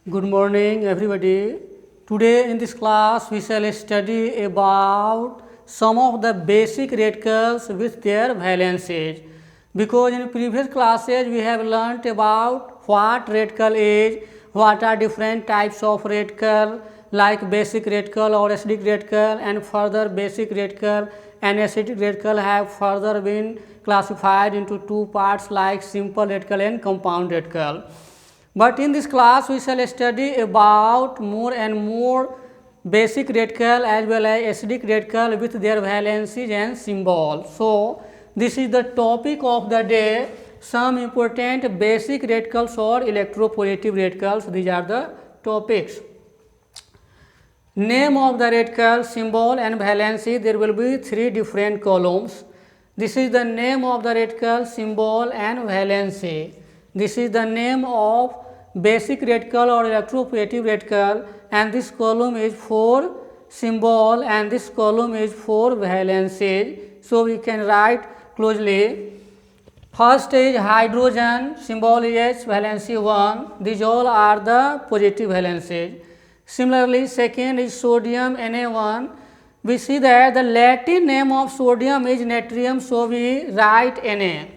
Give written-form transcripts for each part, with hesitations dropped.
Good morning, everybody. Today in this class, we shall study about some of the basic radicals with their valences. Because in previous classes, we have learnt about what radical is, what are different types of radical, like basic radical or acidic radical, and further basic radical and acidic radical have further been classified into two parts like simple radical and compound radical. But in this class, we shall study about more and more basic radical as well as acidic radical with their valencies and symbols. So, this is the topic of the day, some important basic radicals or electropositive radicals. These are the topics. Name of the radical, symbol and valency, there will be three different columns. This is the name of the radical, symbol and valency. This is the name of basic radical or electropositive radical, and this column is for symbol and this column is for valency. So we can write closely. First is hydrogen, symbol is H, valency 1. These all are the positive valencies. Similarly, second is sodium, Na1. We see that the Latin name of sodium is natrium, so we write Na.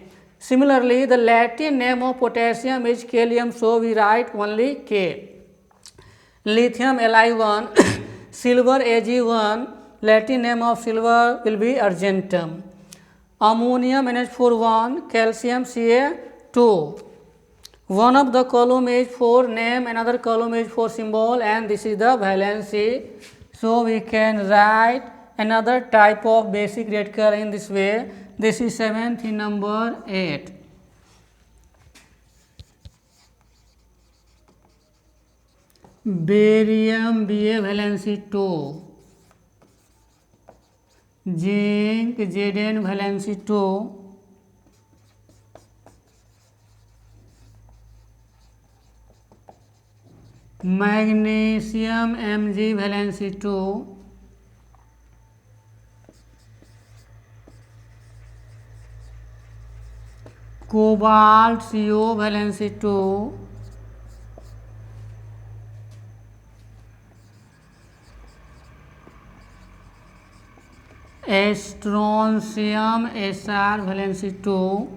Similarly, the Latin name of potassium is kalium, so we write only K. Lithium, Li1, silver, Ag1, Latin name of silver will be argentum. Ammonium, NH4, calcium, Ca2. One of the column is for name, another column is for symbol, and this is the valency. So we can write another type of basic radical in this way. This is seventh in number 8. Barium, Ba, valency 2. Zinc, Zn, valency 2. Magnesium, Mg, valency 2. Cobalt, Co, valency 2. Strontium, Sr, valency 2.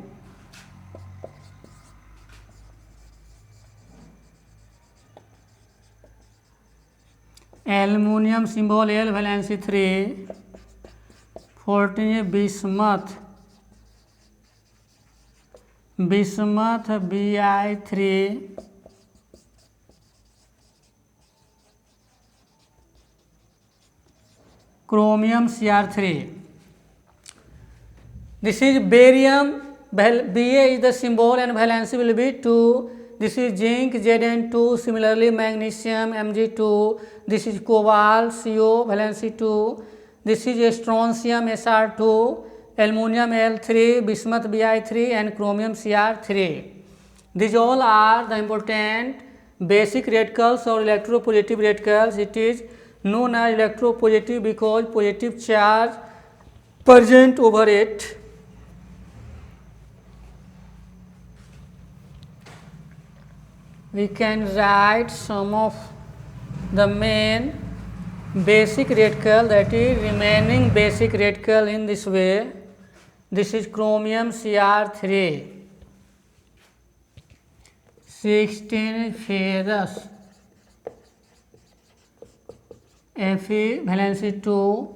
Aluminium, symbol L, valency 3. 14 bismuth, Bi3. Chromium, Cr3. This is barium, Ba is the symbol and valency will be 2. This is zinc, Zn2. Similarly, magnesium, Mg2. This is cobalt, Co, valency 2. This is strontium, Sr2. Aluminium, L3. Bismuth, Bi3 and chromium, Cr3. These all are the important basic radicals or electropositive radicals. It is known as electropositive because positive charge present over it. We can write some of the main basic radical, that is remaining basic radical in this way. This is chromium, Cr3. 16 ferrous, Fe, valency 2.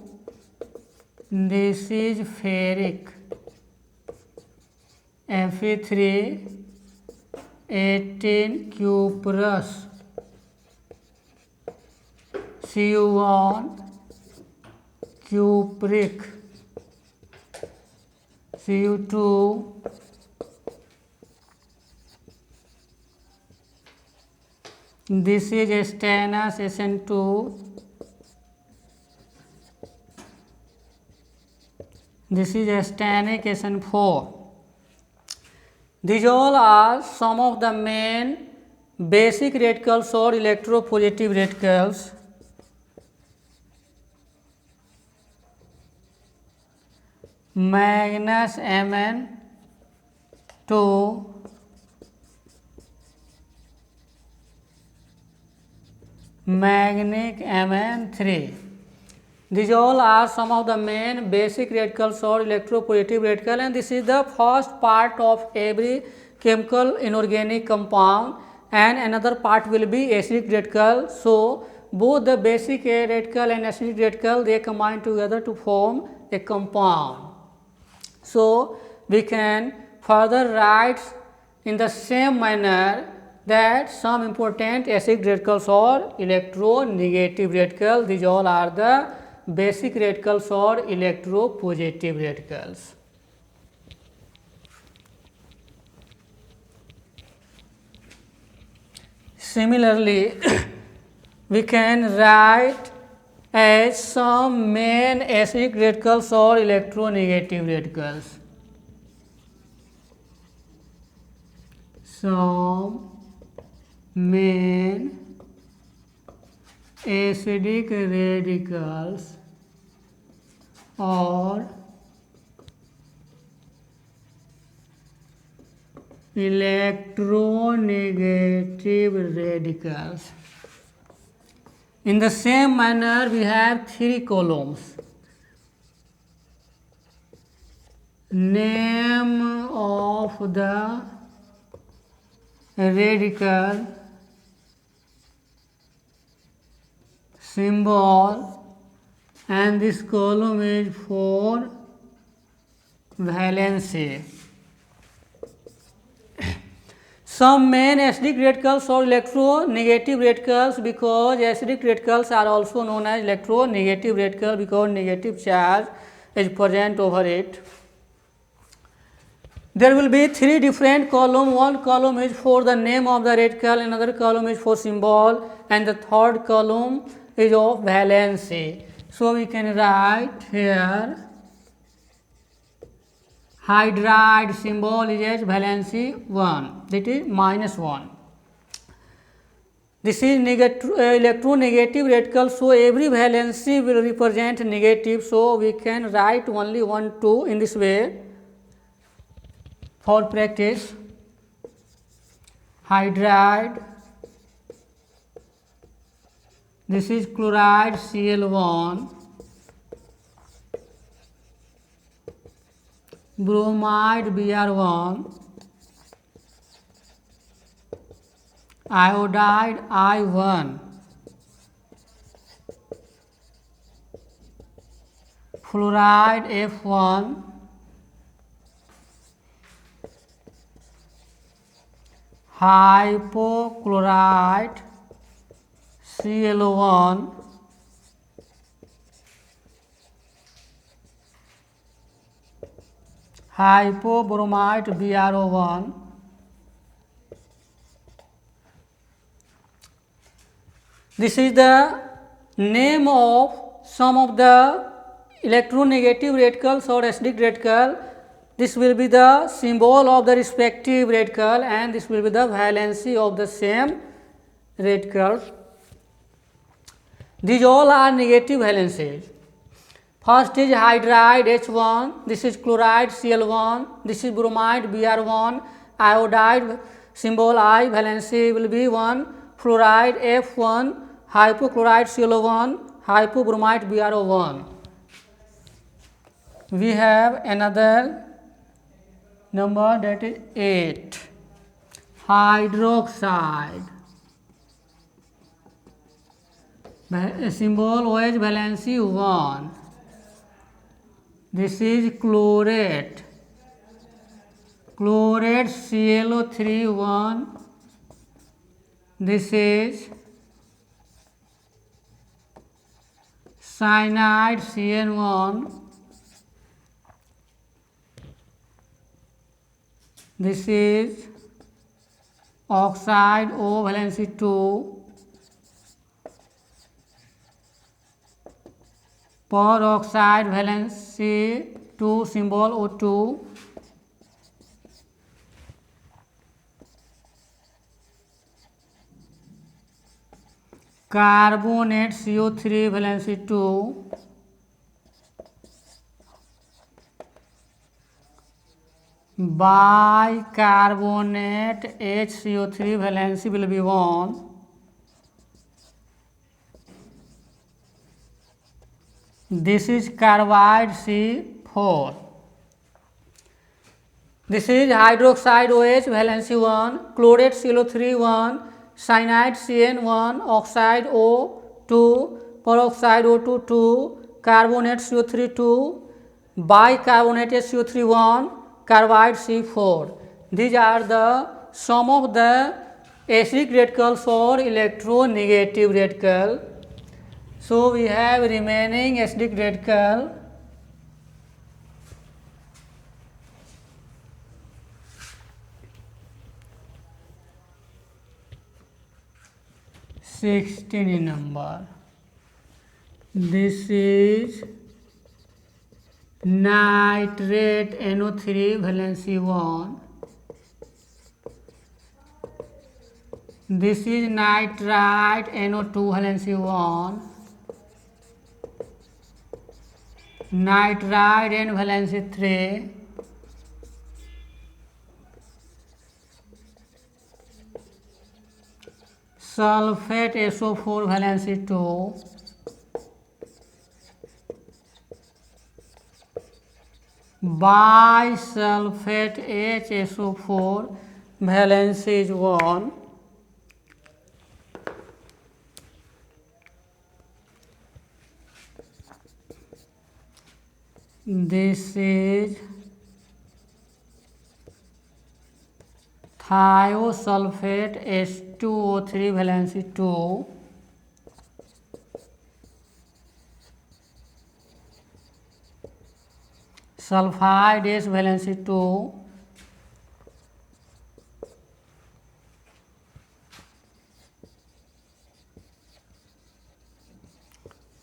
This is ferric, Fe3. 18 cuprous, Cu1. Cupric, Cu2. This is stannous, Sn2. This is stannic, Sn4. These all are some of the main basic radicals or electropositive radicals. Magnus, Mn2. manganic Mn3. These all are some of the main basic radicals or electropositive radical, and this is the first part of every chemical inorganic compound, and another part will be acidic radical. So both the basic radical and acidic radical, they combine together to form a compound. So we can further write in the same manner that some important acidic radicals or electronegative radicals, these all are the basic radicals or electropositive radicals. Similarly, we can write as some main acidic radicals or electronegative radicals. Some main acidic radicals or electronegative radicals. In the same manner, we have three columns. Name of the radical, symbol, and this column is for valency. Some main acidic radicals or electronegative radicals, because acidic radicals are also known as electronegative radical because negative charge is present over it. There will be three different columns. One column is for the name of the radical, another column is for symbol, and the third column is of valency. So we can write here hydride symbol is as valency 1, that is -1. This is electronegative radical, so every valency will represent negative, so we can write only 1, 2 in this way. For practice, hydride, this is chloride Cl1, bromide Br1, iodide I1, fluoride F1, hypochlorite Cl1, hypobromite BrO1, this is the name of some of the electronegative radicals or acidic radical. This will be the symbol of the respective radical, and this will be the valency of the same radical. These all are negative valencies. First is hydride H1, this is chloride Cl1, this is bromide Br1, iodide symbol I, valency will be 1, fluoride F1, hypochlorite Cl1, hypobromite BrO1. We have another number, that is 8, hydroxide, symbol OH, valency 1. This is chlorate, chlorate ClO3 1. This is cyanide CN1. This is oxide O, valency 2. Peroxide, valency 2, symbol O2. Carbonate CO3, valency 2. Bicarbonate HCO3, valency will be 1. This is carbide C4. This is hydroxide OH valency 1, chlorate ClO3 1, cyanide CN1, oxide O2, peroxide O2 2, carbonate CO3 2, bicarbonate CO3 1, carbide C4. These are the some of the acidic radicals or electronegative radical. So we have remaining acidic radical. Sixteen in number. This is nitrate NO3 valency 1. This is nitrite NO2 valency 1. Nitride N valency 3. Sulfate SO4 valency 2. Bisulfate HSO4 valency is 1. This is thiosulfate H2O3 valency 2. Sulfide S valency 2.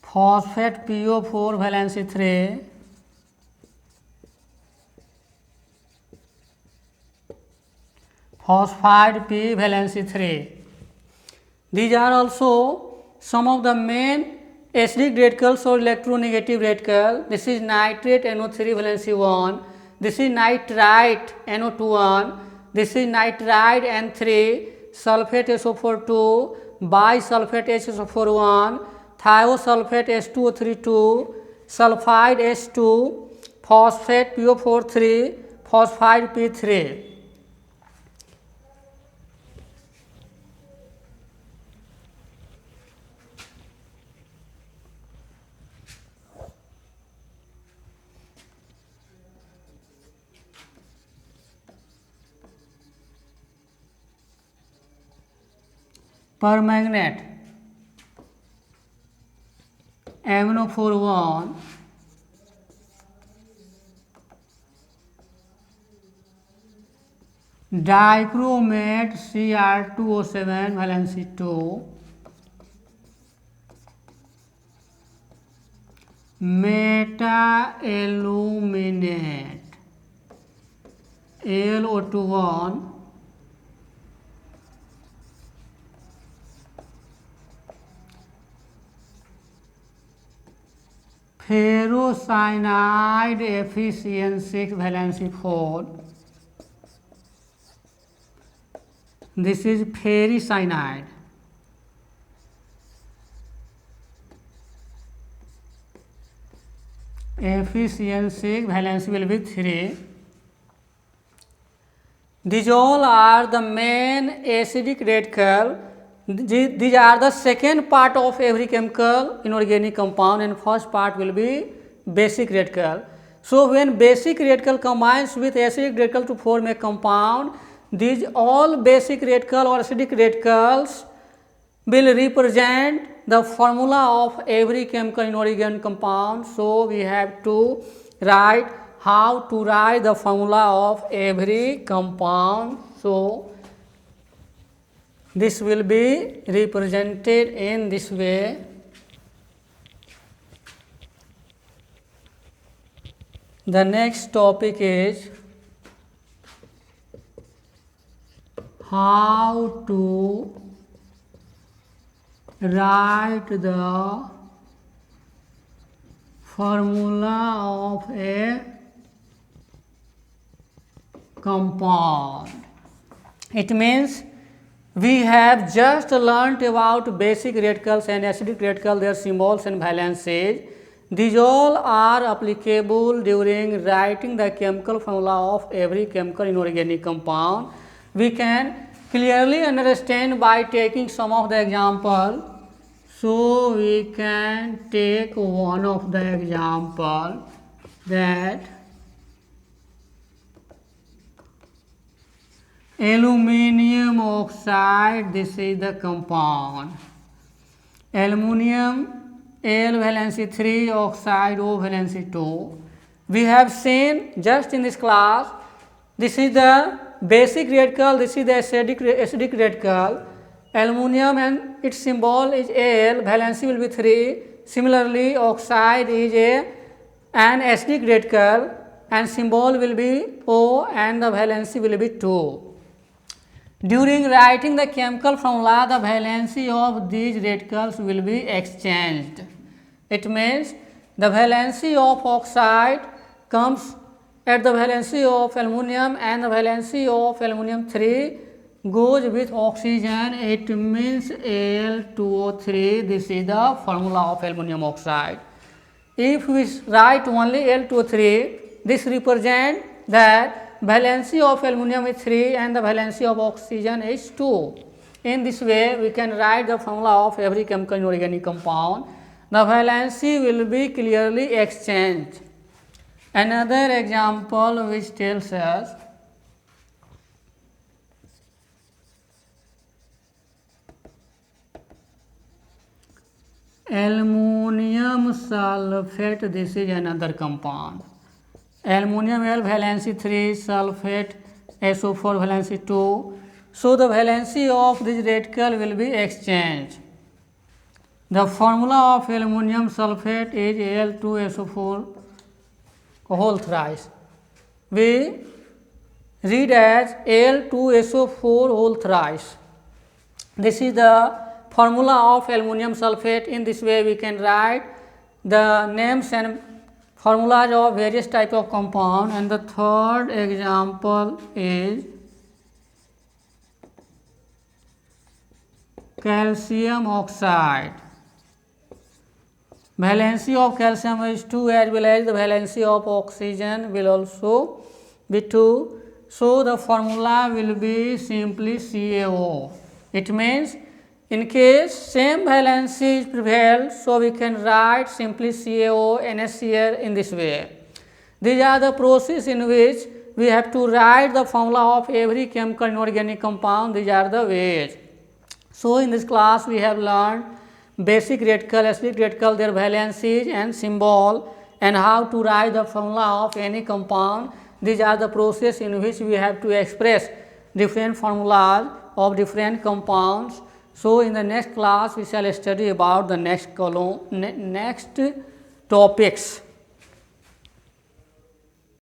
Phosphate PO4 valency 3. Phosphide P valency 3. These are also some of the main acidic radicals or electronegative radical. This is nitrate NO3 valency 1. This is nitrite NO2 1. This is nitride N3. Sulfate SO4 2. Bisulfate HSO4 1. Thiosulfate H2O3 2. Sulfide H2. Phosphate PO4 3. Phosphide P3. Permanganate MnO4 1. Dichromate Cr2O7 valency 2. Meta-aluminate AlO2 1. Ferrocyanide FeCN6 valency 4. This is ferricyanide. FeCN6 valency will be 3. These all are the main acidic radical. These are the second part of every chemical inorganic compound, and first part will be basic radical. So when basic radical combines with acidic radical to form a compound, these all basic radical or acidic radicals will represent the formula of every chemical inorganic compound. So we have to write how to write the formula of every compound. So this will be represented in this way. The next topic is how to write the formula of a compound. It means we have just learnt about basic radicals and acidic radicals, their symbols and valences. These all are applicable during writing the chemical formula of every chemical inorganic compound. We can clearly understand by taking some of the example. So we can take one of the example that aluminium oxide, this is the compound. Aluminium Al valency 3, oxide O valency 2. We have seen just in this class, this is the basic radical, this is the acidic radical. Aluminium and its symbol is Al, valency will be 3. Similarly, oxide is an acidic radical and symbol will be O and the valency will be 2. During writing the chemical formula, the valency of these radicals will be exchanged. It means the valency of oxide comes at the valency of aluminium and the valency of aluminium 3 goes with oxygen. It means Al2O3. This is the formula of aluminium oxide. If we write only Al2O3, this represents that valency of aluminium is 3 and the valency of oxygen is 2. In this way, we can write the formula of every chemical inorganic compound. The valency will be clearly exchanged. Another example which tells us aluminum sulfate, this is another compound. Aluminium Al valency 3, sulfate SO4 valency 2. So the valency of this radical will be exchanged. The formula of aluminum sulfate is Al2SO4 whole thrice. We read as Al2SO4 whole thrice. This is the formula of aluminum sulfate. In this way, we can write the names and formulas of various type of compound. And the third example is calcium oxide. Valency of calcium is 2 as well as the valency of oxygen will also be 2. So the formula will be simply CaO. It means in case same valency prevails, so we can write simply CaO NaCl in this way. These are the process in which we have to write the formula of every chemical inorganic compound. These are the ways. So in this class we have learned basic radical, acidic radical, their valencies and symbol, and how to write the formula of any compound. These are the process in which we have to express different formulas of different compounds. So in the next class we shall study about the next topics.